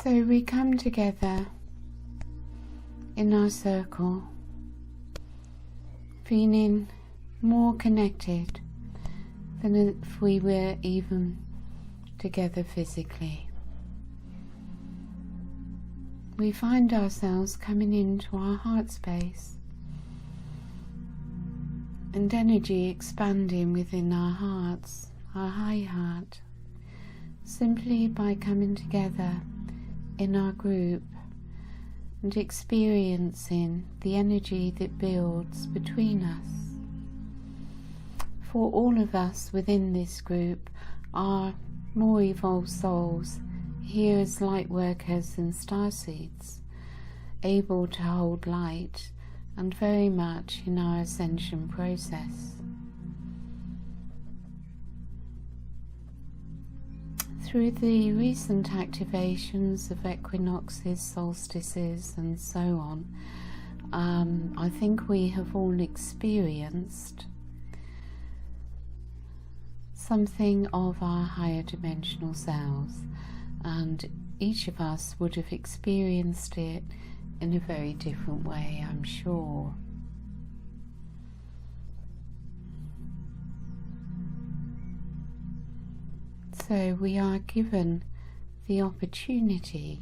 So we come together in our circle, feeling more connected than if we were even together physically. We find ourselves coming into our heart space and energy expanding within our hearts, our high heart, simply by coming together in our group and experiencing the energy that builds between us. For all of us within this group are more evolved souls, here as light workers and starseeds, able to hold light and very much in our ascension process. Through the recent activations of equinoxes, solstices and so on, I think we have all experienced something of our higher dimensional selves, and each of us would have experienced it in a very different way, I'm sure. So we are given the opportunity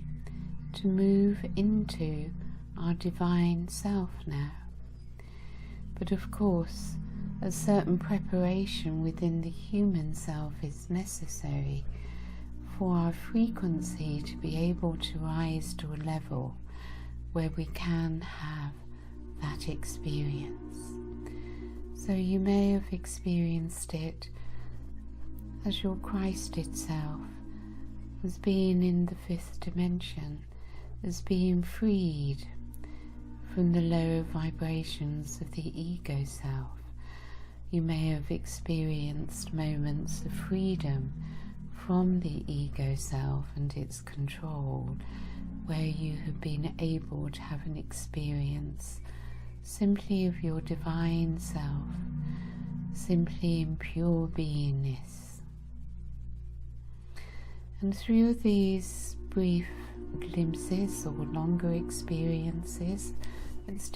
to move into our divine self now. But of course, a certain preparation within the human self is necessary for our frequency to be able to rise to a level where we can have that experience. So you may have experienced it as your Christ itself, as being in the fifth dimension, as being freed from the lower vibrations of the ego self. You may have experienced moments of freedom from the ego self and its control, where you have been able to have an experience simply of your divine self, simply in pure beingness. And through these brief glimpses or longer experiences, it's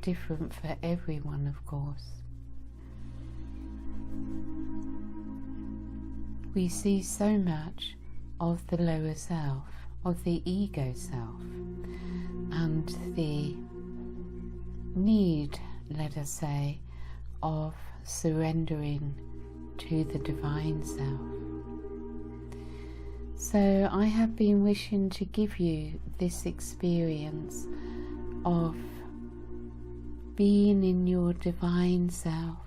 different for everyone, of course, we see so much of the lower self, of the ego self, and the need, let us say, of surrendering to the divine self. So I have been wishing to give you this experience of being in your divine self,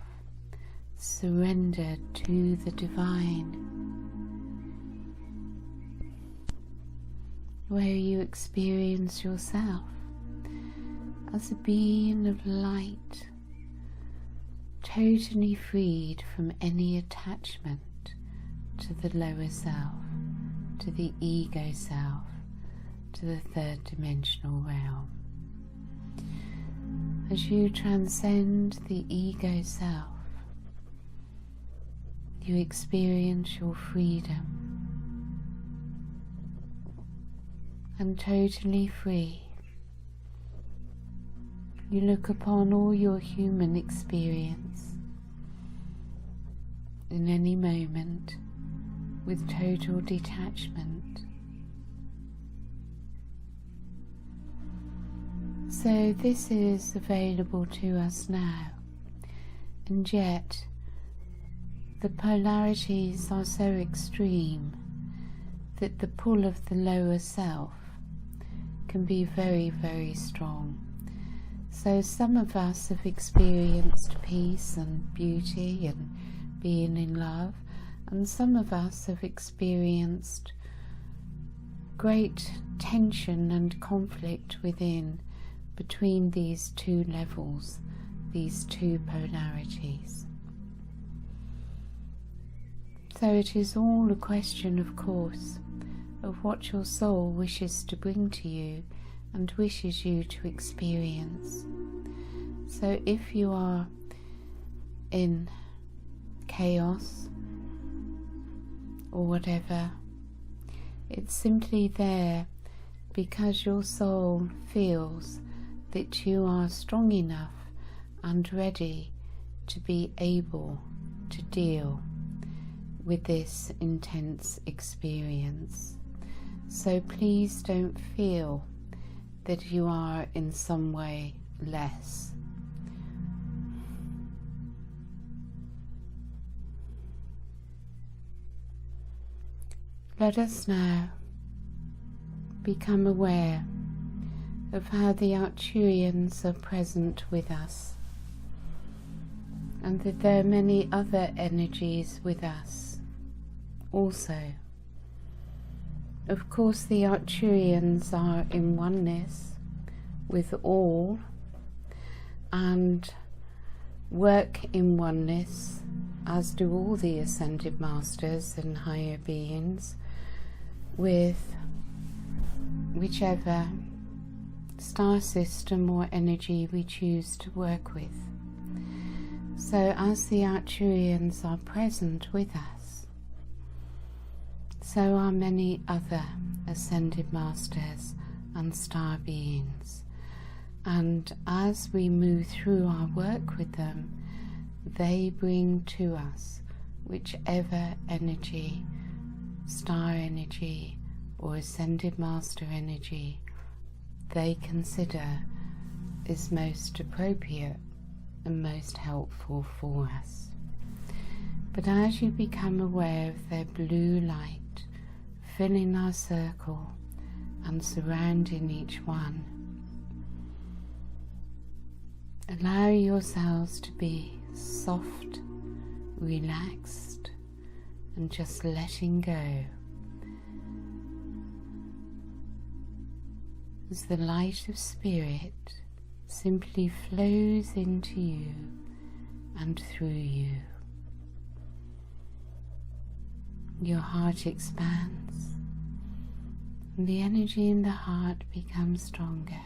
surrendered to the divine, where you experience yourself as a being of light, totally freed from any attachment to the lower self, to the ego self, to the third dimensional realm. As you transcend the ego self, you experience your freedom and totally free. You look upon all your human experience in any moment with total detachment. So this is available to us now, and yet the polarities are so extreme that the pull of the lower self can be very, very strong. So some of us have experienced peace and beauty and being in love, and some of us have experienced great tension and conflict within, between these two levels, these two polarities. So it is all a question, of course, of what your soul wishes to bring to you and wishes you to experience. So if you are in chaos or whatever, it's simply there because your soul feels that you are strong enough and ready to be able to deal with this intense experience. So please don't feel that you are in some way less. Let us now become aware of how the Arcturians are present with us, and that there are many other energies with us also. Of course, the Arcturians are in oneness with all and work in oneness, as do all the Ascended Masters and higher beings, with whichever star system or energy we choose to work with. So as the Arcturians are present with us, so are many other Ascended Masters and star beings. And as we move through our work with them, they bring to us whichever energy, star energy or Ascended Master energy, they consider is most appropriate and most helpful for us. But as you become aware of their blue light filling our circle and surrounding each one, allow yourselves to be soft, relaxed, and just letting go as the light of Spirit simply flows into you and through you. Your heart expands and the energy in the heart becomes stronger.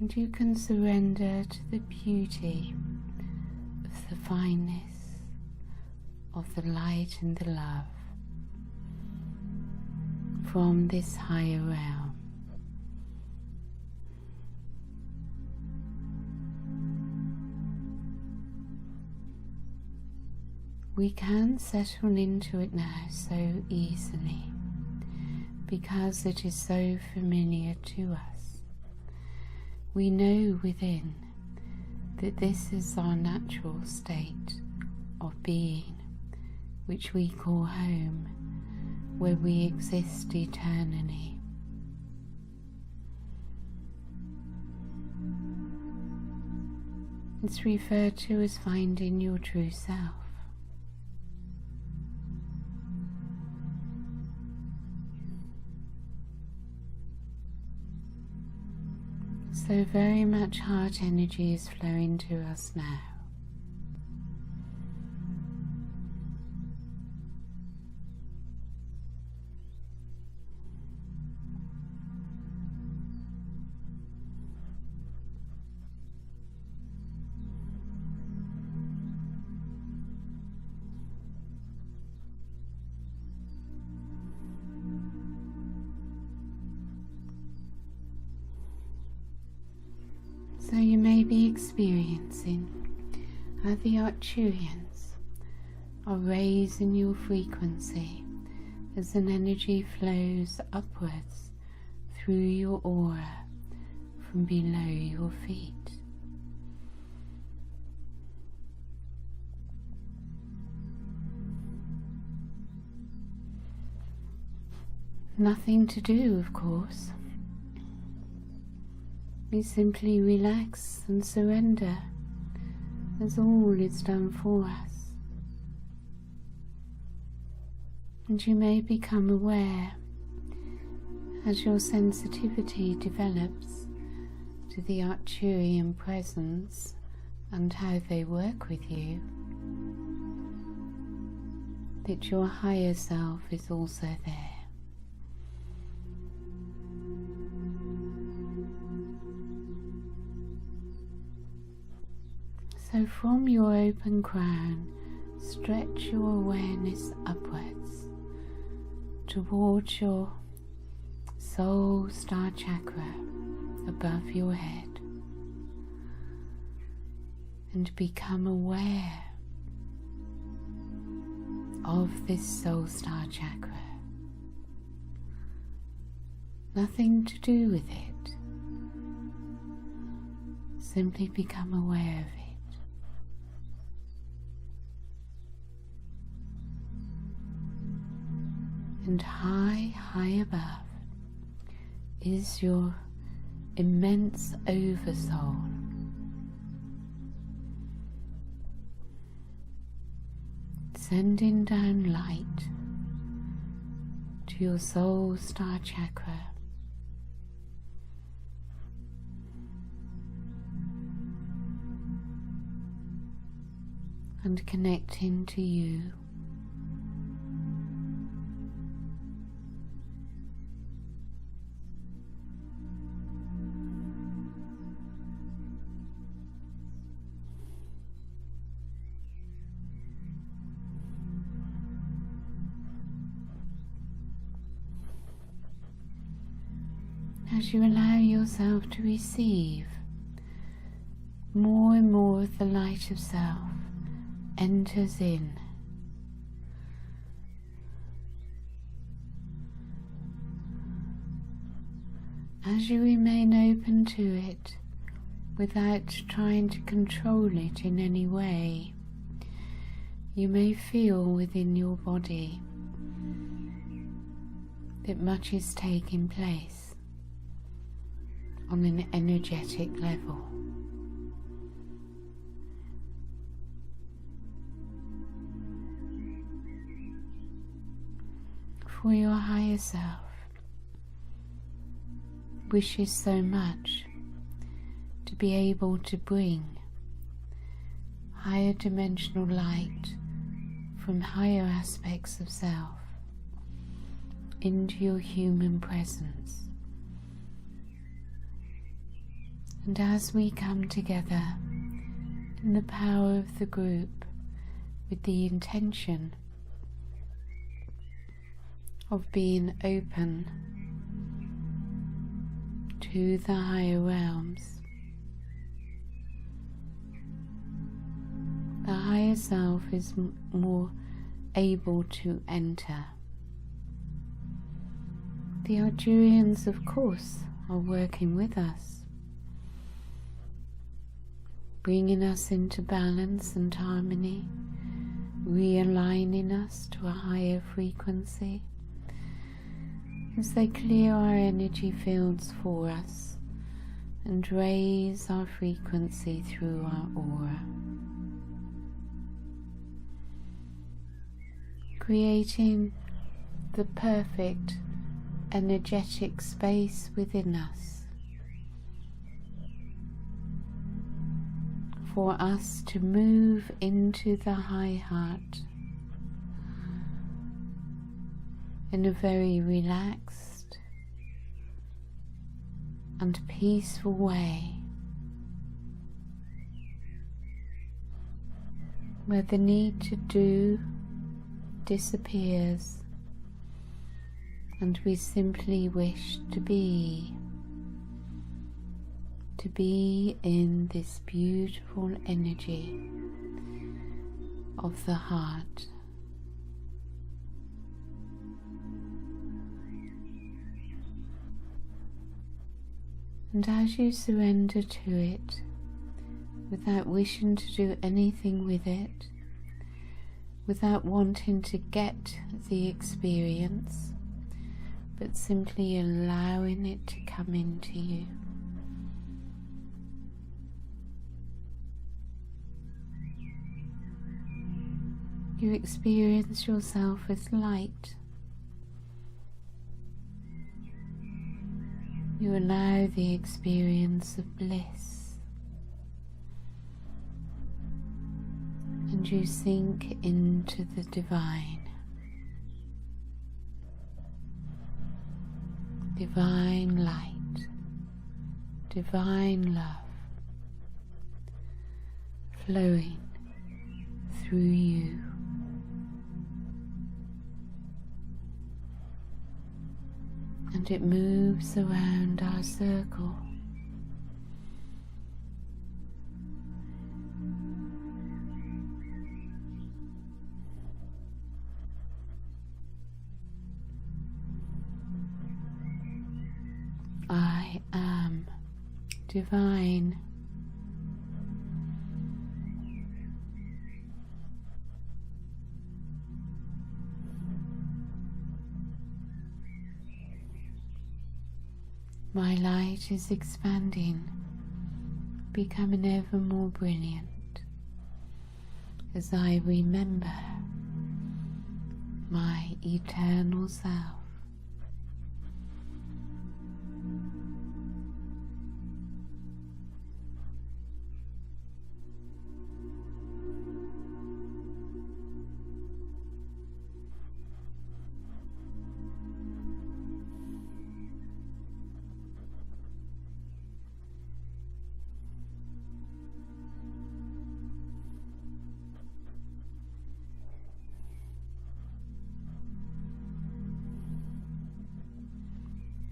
And you can surrender to the beauty of the fineness of the light and the love from this higher realm. We can settle into it now so easily because it is so familiar to us. We know within that this is our natural state of being, which we call home, where we exist eternally. It's referred to as finding your true self. So very much heart energy is flowing to us now. So you may be experiencing how the Arcturians are raising your frequency as an energy flows upwards through your aura from below your feet. Nothing to do, of course. We simply relax and surrender, as all is done for us. And you may become aware, as your sensitivity develops to the Arcturian presence and how they work with you, that your higher self is also there. So from your open crown, stretch your awareness upwards towards your soul star chakra above your head and become aware of this soul star chakra. Nothing to do with it. Simply become aware of it. And high, high above is your immense oversoul. Sending down light to your soul star chakra. And connecting to you. As you allow yourself to receive, more and more of the light of self enters in. As you remain open to it, without trying to control it in any way, you may feel within your body that much is taking place on an energetic level. For your higher self wishes so much to be able to bring higher dimensional light from higher aspects of self into your human presence. And as we come together in the power of the group with the intention of being open to the higher realms, the higher self is more able to enter. The Arcturians, of course, are working with us, bringing us into balance and harmony, realigning us to a higher frequency as they clear our energy fields for us and raise our frequency through our aura, creating the perfect energetic space within us for us to move into the high heart in a very relaxed and peaceful way, where the need to do disappears and we simply wish to be in this beautiful energy of the heart. And as you surrender to it, without wishing to do anything with it, without wanting to get the experience, but simply allowing it to come into you, you experience yourself as light. You allow the experience of bliss, and you sink into the divine, divine light, divine love flowing through you. it moves around our circle. I am divine. My light is expanding, becoming ever more brilliant as I remember my eternal self.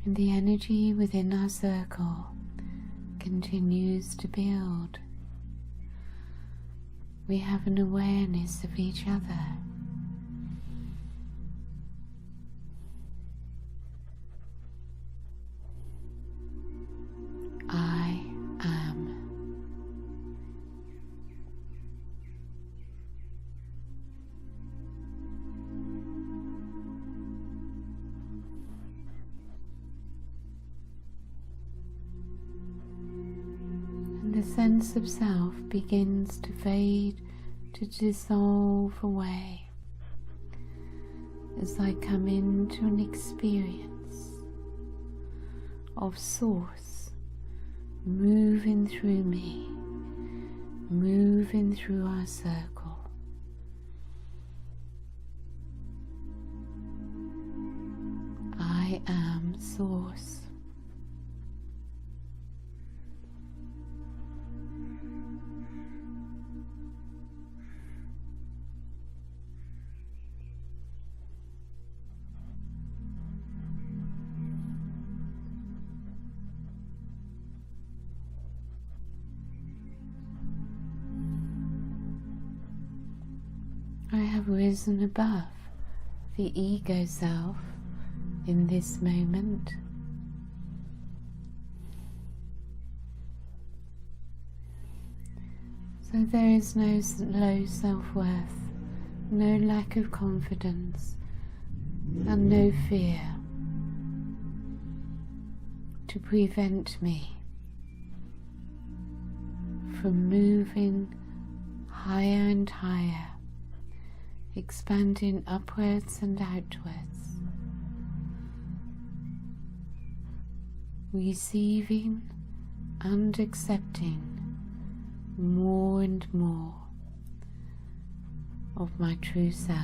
And the energy within our circle continues to build. We have an awareness of each other. I am. The sense of self begins to fade, to dissolve away as I come into an experience of Source moving through me, moving through our circle. I am Source. I have risen above the ego self in this moment. So there is no low self-worth, no lack of confidence, and no fear to prevent me from moving higher and higher, expanding upwards and outwards, receiving and accepting more and more of my true self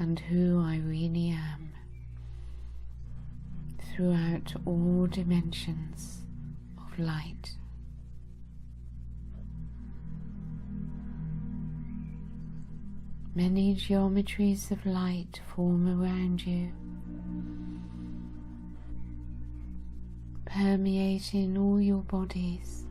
and who I really am throughout all dimensions of light. Many geometries of light form around you, permeating all your bodies.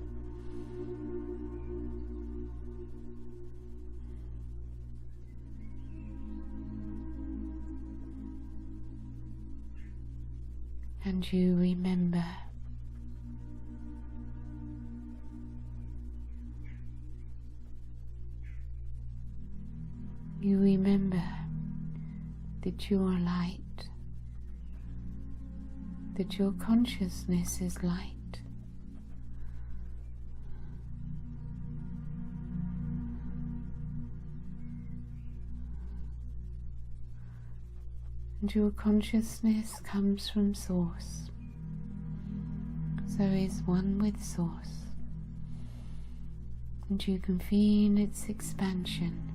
And you remember that you are light, that your consciousness is light. And your consciousness comes from Source, so is one with Source, and you can feel its expansion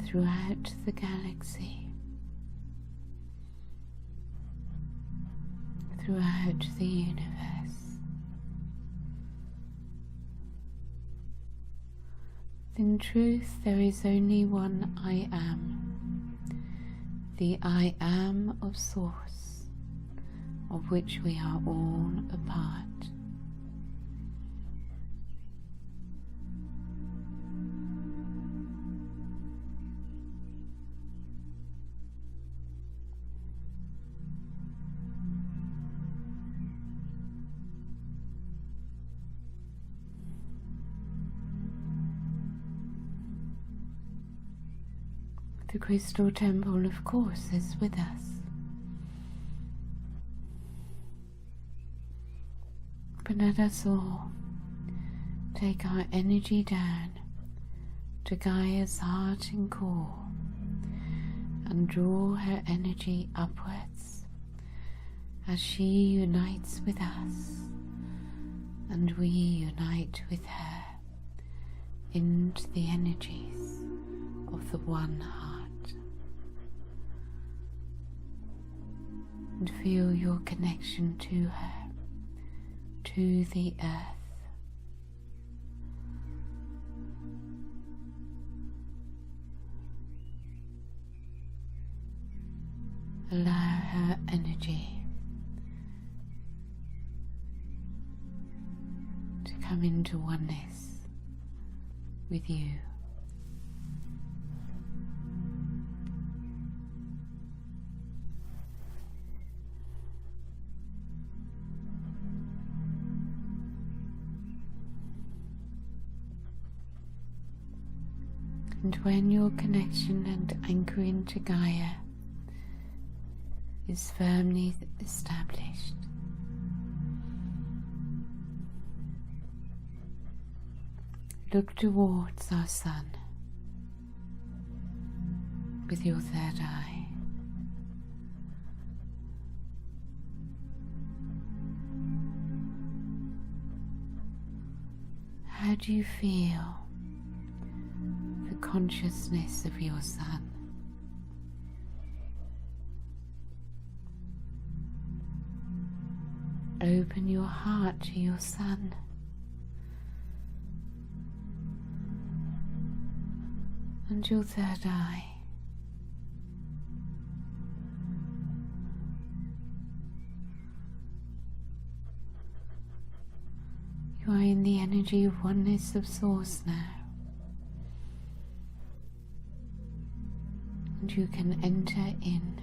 throughout the galaxy, throughout the universe. In truth, there is only one I am, the I am of Source, of which we are all a part. The crystal temple, of course, is with us. But let us all take our energy down to Gaia's heart and core and draw her energy upwards as she unites with us and we unite with her into the energies of the one heart. And feel your connection to her, to the earth. Allow her energy to come into oneness with you. And when your connection and anchoring to Gaia is firmly established, look towards our sun with your third eye. How do you feel the consciousness of your sun? Open your heart to your sun. And your third eye. You are in the energy of oneness of Source now. And you can enter in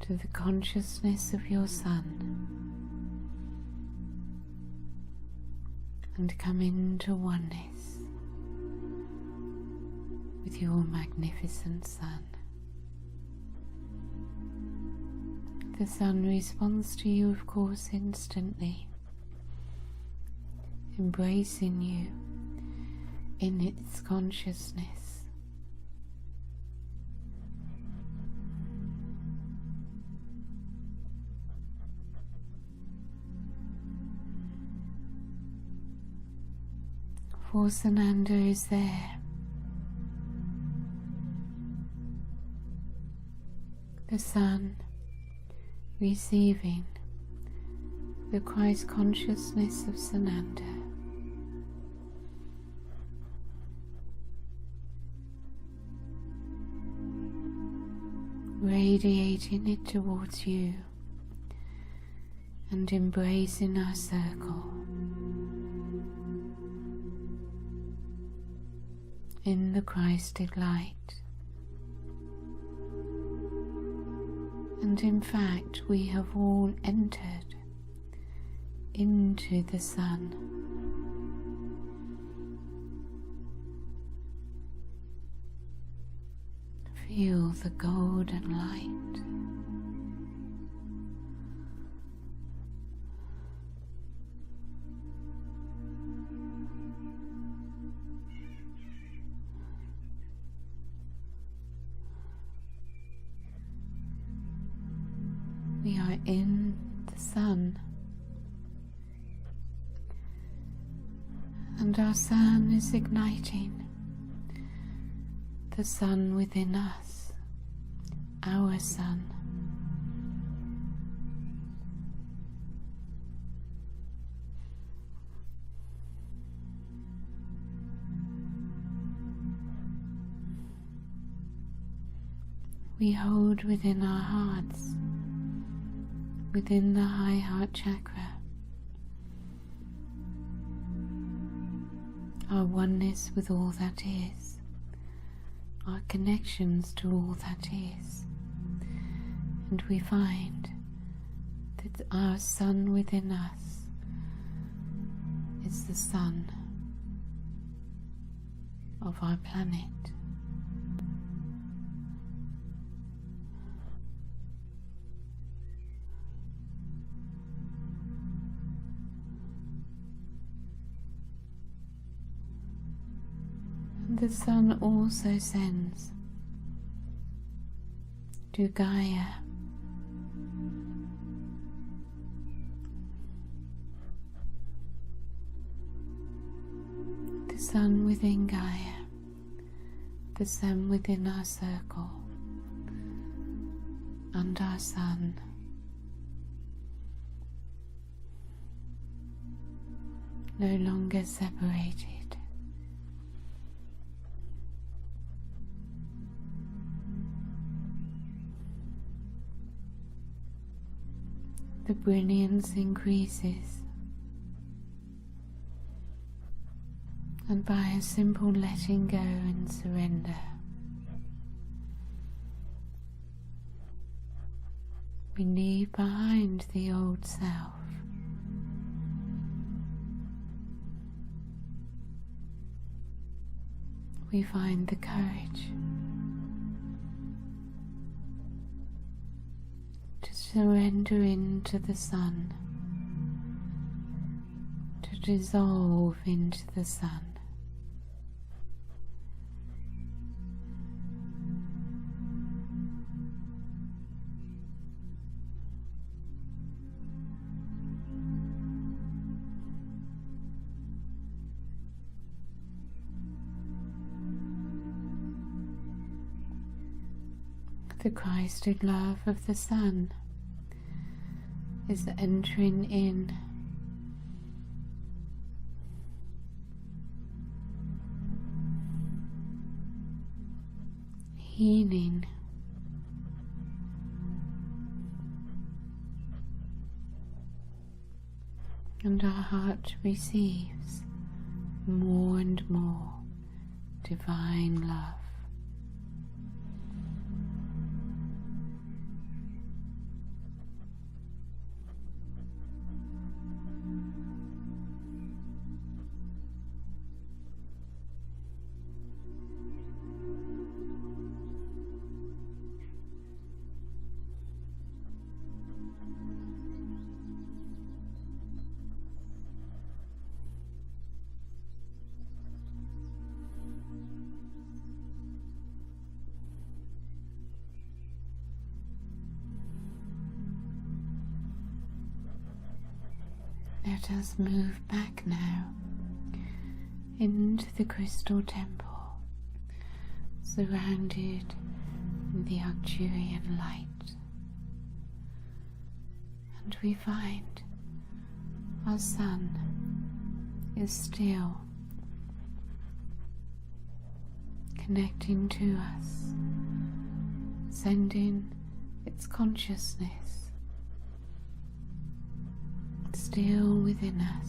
to the consciousness of your sun and come into oneness with your magnificent sun. The sun responds to you, of course, instantly, embracing you in its consciousness. For Sananda is there. The sun receiving the Christ consciousness of Sananda. Radiating it towards you and embracing our circle. In the Christed light. And in fact, we have all entered into the sun. Feel the golden light. We are in the sun, and our sun is igniting the sun within us, our sun. we hold within our hearts, within the high heart chakra, our oneness with all that is, our connections to all that is, and we find that our sun within us is the sun of our planet. And the sun also sends to Gaia the sun within Gaia, the sun within our circle, and our sun. No longer separated. The brilliance increases, and by a simple letting go and surrender, we leave behind the old self. We find the courage to surrender into the sun, to dissolve into the sun. The Christed love of the sun is entering in, healing, and our heart receives more and more divine love. Let us move back now into the crystal temple, surrounded in the Arcturian light, and we find our sun is still connecting to us, sending its consciousness still within us.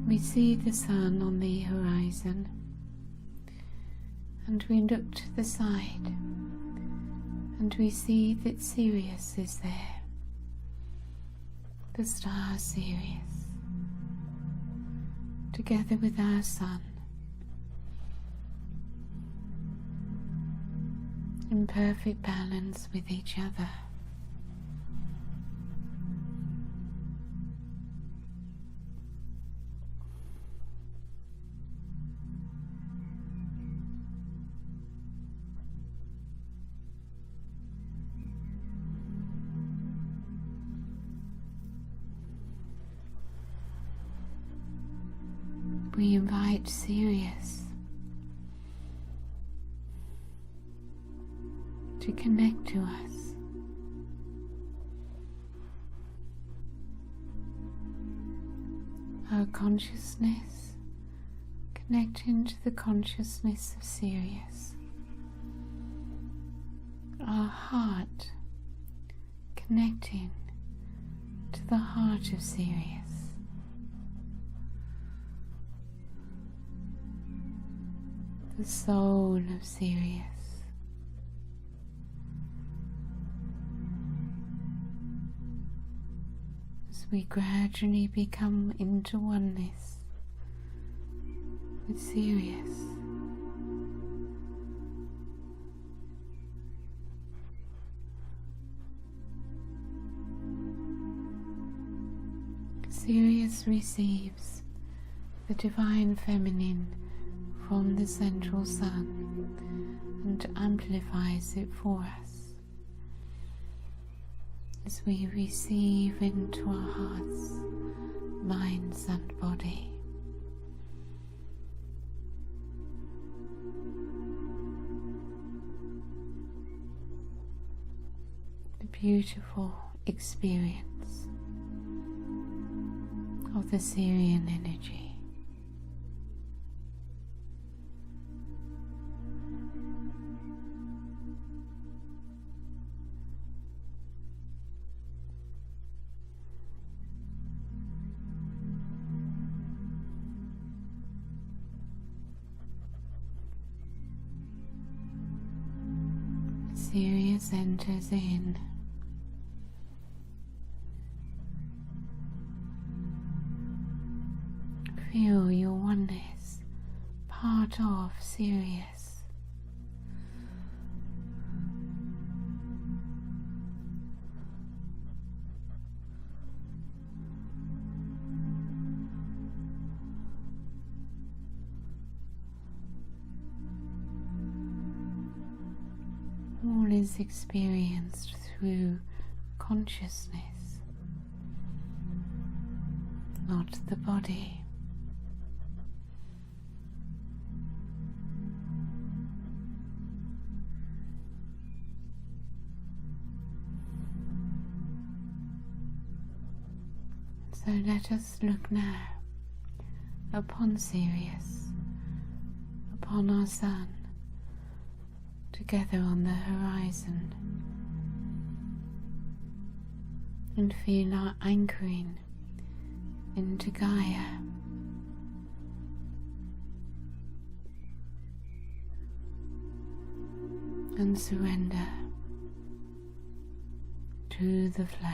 We see the sun on the horizon, and we look to the side, and we see that Sirius is there, the star Sirius, together with our sun, in perfect balance with each other. We invite Sirius to connect to us our consciousness connecting to the consciousness of Sirius, our heart connecting to the heart of Sirius, the soul of Sirius, as we gradually become into oneness with Sirius. Sirius receives the Divine Feminine from the Central Sun and amplifies it for us as we receive into our hearts, minds and body the beautiful experience of the Sirian energy. Sirius enters in. Feel your oneness, part of Sirius. All is experienced through consciousness, not the body. So let us look now upon Sirius, upon our Sun, together on the horizon, and feel our anchoring into Gaia, and surrender to the flow.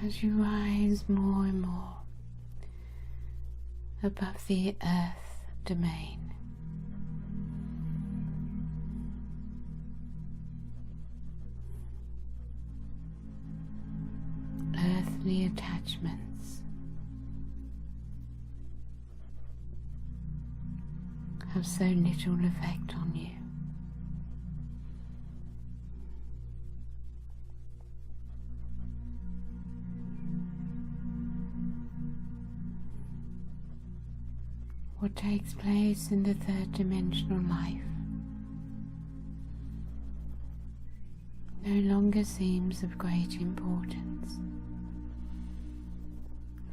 As you rise more and more above the Earth domain, earthly attachments have so little effect on you. What takes place in the third dimensional life no longer seems of great importance,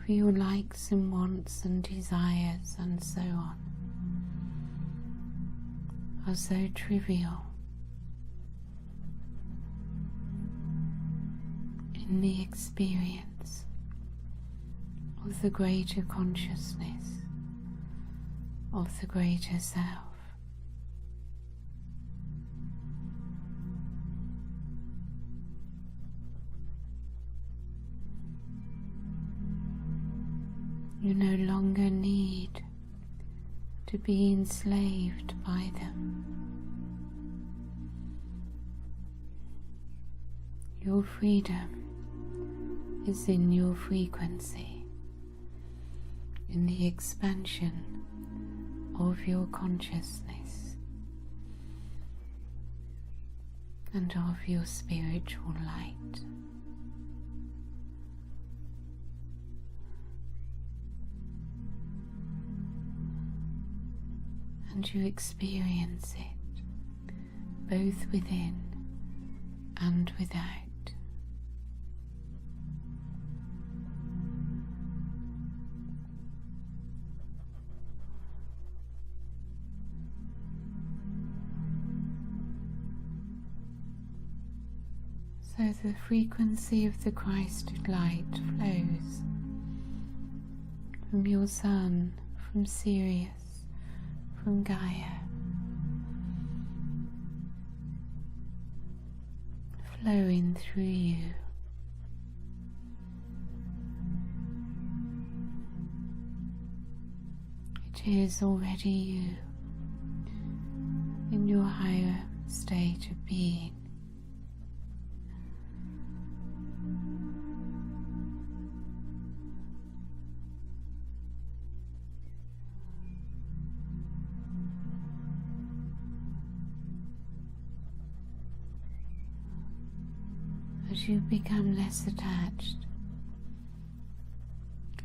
for your likes and wants and desires and so on are so trivial in the experience of the greater consciousness of the greater self. You no longer need to be enslaved by them. Your freedom is in your frequency, in the expansion of your consciousness and of your spiritual light. And you experience it both within and without. So the frequency of the Christed light flows from your Sun, from Sirius, from Gaia, flowing through you. It is already you in your higher state of being. As you become less attached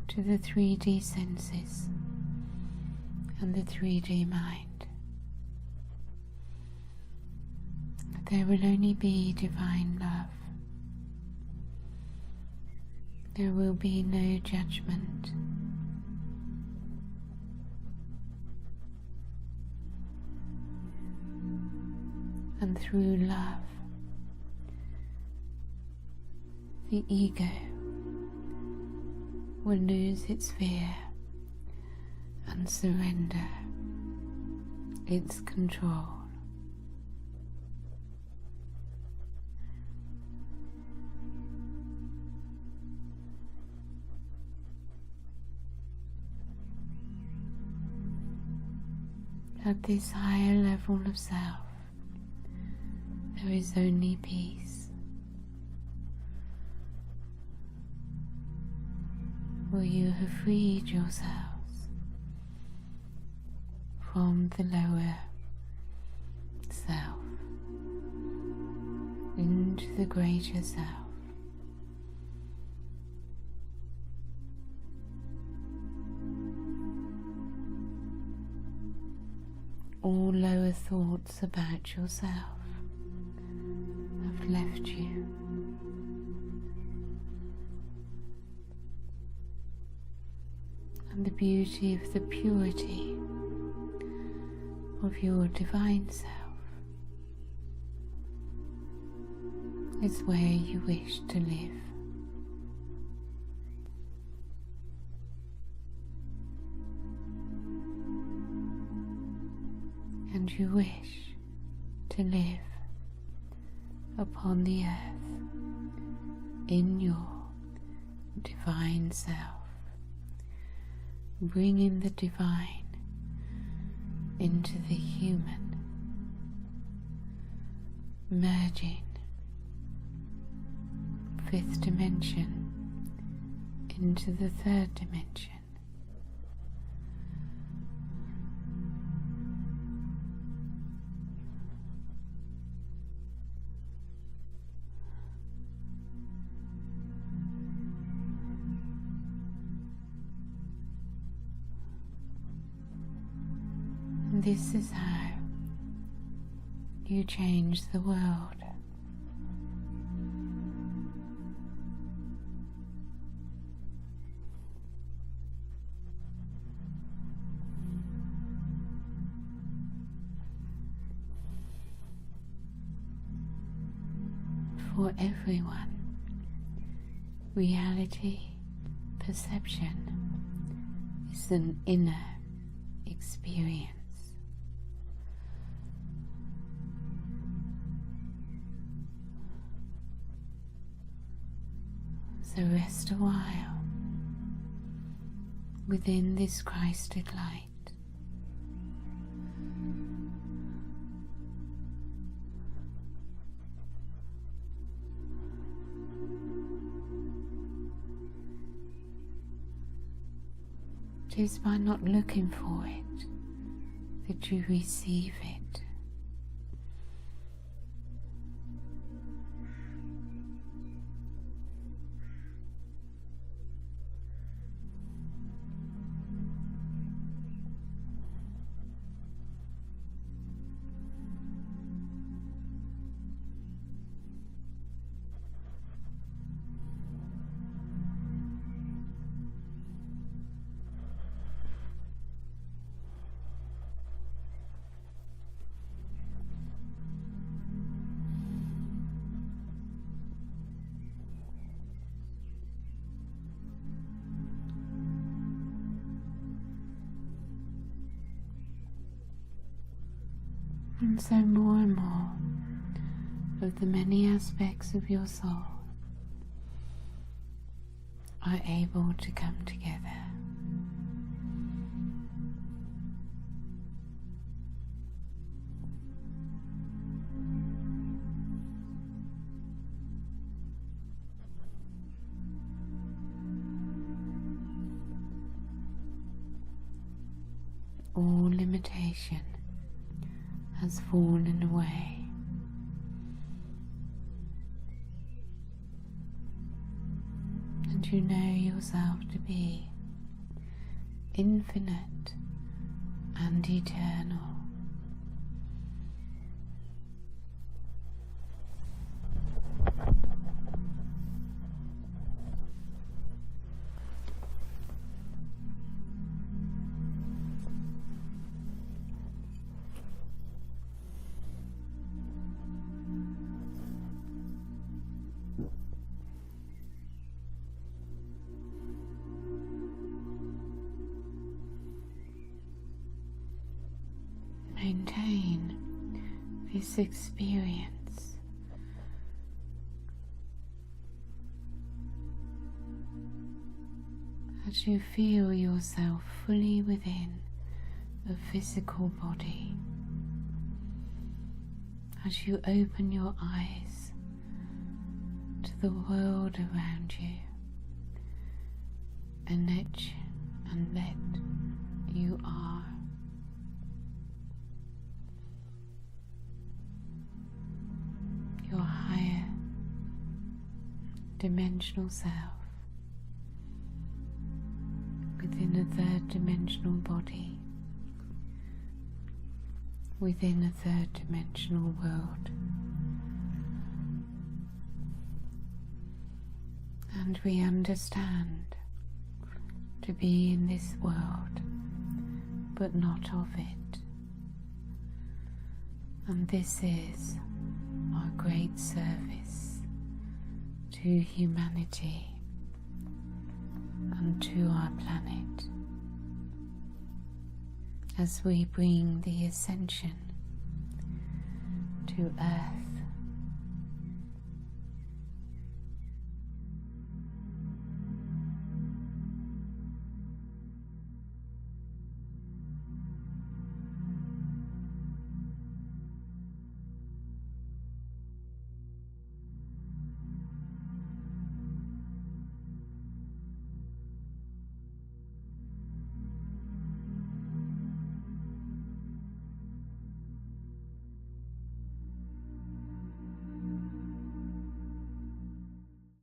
to the 3D senses and the 3D mind, there will only be divine love. There will be no judgment. And through love, the ego will lose its fear and surrender its control. At this higher level of self, there is only peace. For you have freed yourselves from the lower self into the greater self. All lower thoughts about yourself have left you. And the beauty of the purity of your divine self is where you wish to live. And you wish to live upon the earth in your divine self, bringing the divine into the human, merging fifth dimension into the third dimension. This is how you change the world. For everyone, reality, perception is an inner experience. So rest a while within this Christed light. It is by not looking for it that you receive it. And so more and more of the many aspects of your soul are able to come together. All limitation has fallen away. And you know yourself to be infinite and eternal. Maintain this experience as you feel yourself fully within a physical body, as you open your eyes to the world around you and let you are. Your higher dimensional self within a third dimensional body, within a third dimensional world. And we understand to be in this world, but not of it. And this is our great service to humanity and to our planet, as we bring the ascension to Earth